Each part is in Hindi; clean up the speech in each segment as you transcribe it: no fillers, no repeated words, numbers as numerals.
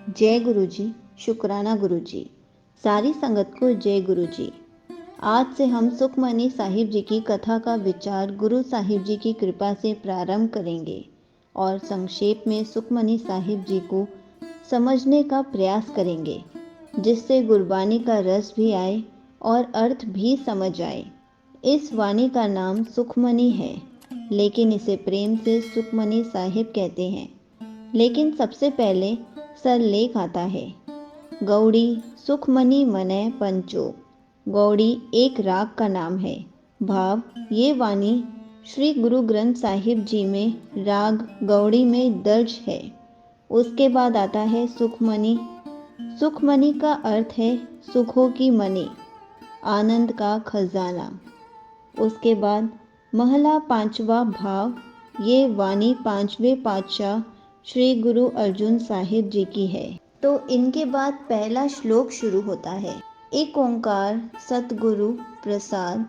जय गुरु जी। शुक्राना गुरु जी। सारी संगत को जय गुरु जी। आज से हम सुखमनी साहिब जी की कथा का विचार गुरु साहिब जी की कृपा से प्रारंभ करेंगे और संक्षेप में सुखमनी साहिब जी को समझने का प्रयास करेंगे, जिससे गुरबानी का रस भी आए और अर्थ भी समझ आए। इस वाणी का नाम सुखमनी है, लेकिन इसे प्रेम से सुखमनी साहिब कहते हैं। लेकिन सबसे पहले सरलेख आता है। गौड़ी सुखमनी मनय पंचो। गौड़ी एक राग का नाम है। भाव ये वाणी श्री गुरु ग्रंथ साहिब जी में राग गौड़ी में दर्ज है। उसके बाद आता है सुखमनी। सुखमनी का अर्थ है सुखों की मणि, आनंद का खजाना। उसके बाद महला पांचवा भाव, ये वाणी पांचवें पातशाह श्री गुरु अर्जुन साहिब जी की है। तो इनके बाद पहला श्लोक शुरू होता है। एक ओंकार सतगुरु प्रसाद,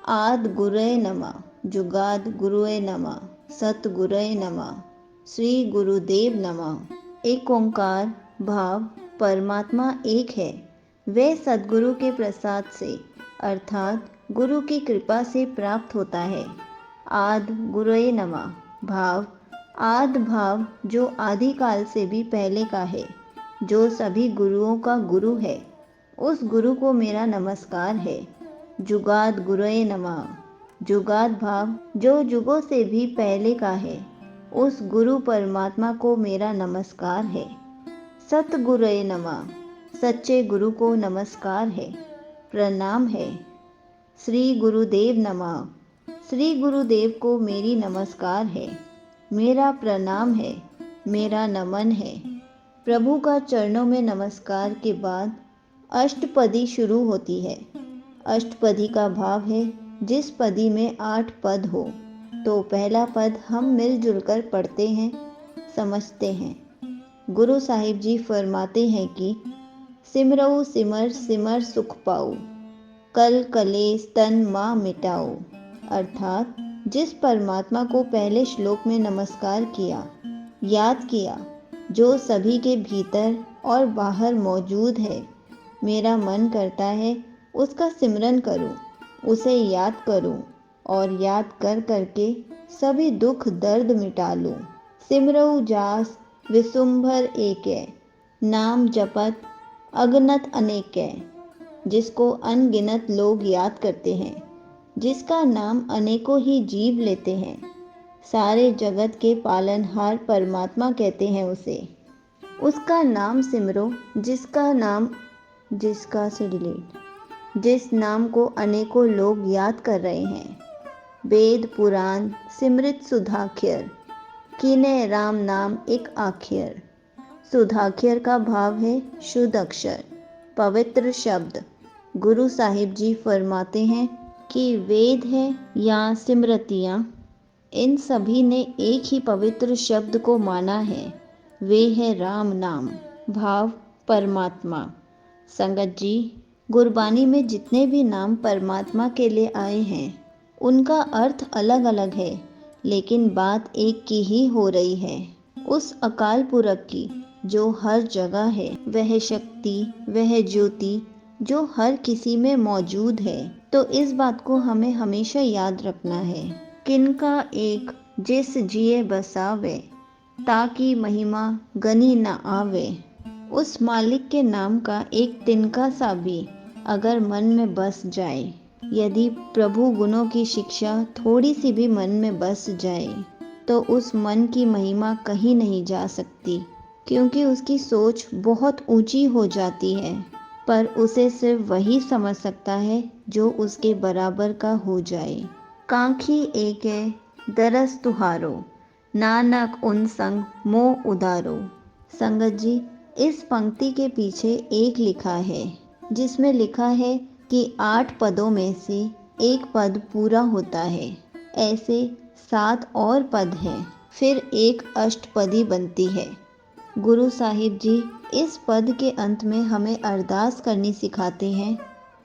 आद गुरुए नमः, जुगाद गुरुए नमः, सतगुरुए नमः, श्री गुरुदेव नमः। एक ओंकार भाव परमात्मा एक है। वे सदगुरु के प्रसाद से अर्थात गुरु की कृपा से प्राप्त होता है। आद गुरुए नमः भाव आद भाव जो आदिकाल से भी पहले का है, जो सभी गुरुओं का गुरु है, उस गुरु को मेरा नमस्कार है। जुगाद गुरुए नमः जुगाद भाव जो जुगों से भी पहले का है, उस गुरु परमात्मा को मेरा नमस्कार है। सतगुरुए नमः सच्चे गुरु को नमस्कार है, प्रणाम है। श्री गुरुदेव नमः श्री गुरुदेव को मेरी नमस्कार है, मेरा प्रणाम है, मेरा नमन है। प्रभु का चरणों में नमस्कार के बाद अष्टपदी शुरू होती है। अष्टपदी का भाव है जिस पदी में 8 पद हो। तो पहला पद हम मिलजुल कर पढ़ते हैं, समझते हैं। गुरु साहिब जी फरमाते हैं कि सिमरऊ सिमर सिमर सुख पाऊ, कल कलेस तन माँ मिटाओ। अर्थात जिस परमात्मा को पहले श्लोक में नमस्कार किया, याद किया, जो सभी के भीतर और बाहर मौजूद है, मेरा मन करता है उसका सिमरन करूं, उसे याद करूं और याद कर करके सभी दुख दर्द मिटा लूं। सिमरऊ जास विसुंभर एकै, नाम जपत अगनत अनेकै। जिसको अनगिनत लोग याद करते हैं, जिसका नाम अनेकों ही जीव लेते हैं, सारे जगत के पालनहार परमात्मा कहते हैं उसे। उसका नाम सिमरो, जिस नाम को अनेकों लोग याद कर रहे हैं। वेद पुराण सिमृत सुधाख्यर, कीने राम नाम एक आख्यर। सुधाख्यर का भाव है शुद्ध अक्षर, पवित्र शब्द। गुरु साहिब जी फरमाते हैं कि वेद है या सिमरतियाँ, इन सभी ने एक ही पवित्र शब्द को माना है, वे है राम नाम। भाव परमात्मा। संगत जी, गुरबानी में जितने भी नाम परमात्मा के लिए आए हैं, उनका अर्थ अलग अलग है, लेकिन बात एक की ही हो रही है। उस अकाल पुरख की जो हर जगह है, वह शक्ति, वह ज्योति जो हर किसी में मौजूद है। तो इस बात को हमें हमेशा याद रखना है। किनका एक जिस जिए बसावे, ताकि महिमा गनी न आवे। उस मालिक के नाम का एक तिनका सा भी अगर मन में बस जाए, यदि प्रभु गुणों की शिक्षा थोड़ी सी भी मन में बस जाए, तो उस मन की महिमा कहीं नहीं जा सकती, क्योंकि उसकी सोच बहुत ऊंची हो जाती है। पर उसे सिर्फ वही समझ सकता है जो उसके बराबर का हो जाए। कांखी एक है दरस तुहारो, नानक उन संग मोह उदारो। संगत जी, इस पंक्ति के पीछे एक लिखा है, जिसमें लिखा है कि 8 पदों में से एक पद पूरा होता है। ऐसे 7 और पद हैं, फिर एक अष्टपदी बनती है। गुरु साहिब जी इस पद के अंत में हमें अरदास करनी सिखाते हैं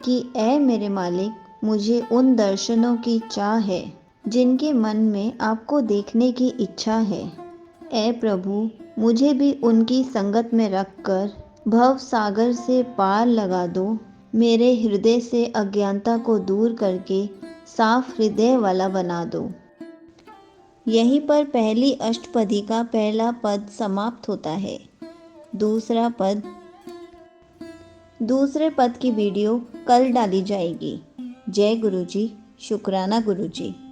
कि ऐ मेरे मालिक, मुझे उन दर्शनों की चाह है जिनके मन में आपको देखने की इच्छा है। ऐ प्रभु, मुझे भी उनकी संगत में रखकर भव सागर से पार लगा दो। मेरे हृदय से अज्ञानता को दूर करके साफ हृदय वाला बना दो। यहीं पर पहली अष्टपदी का पहला पद समाप्त होता है। दूसरे पद की वीडियो कल डाली जाएगी। जय गुरुजी, शुक्राना गुरुजी।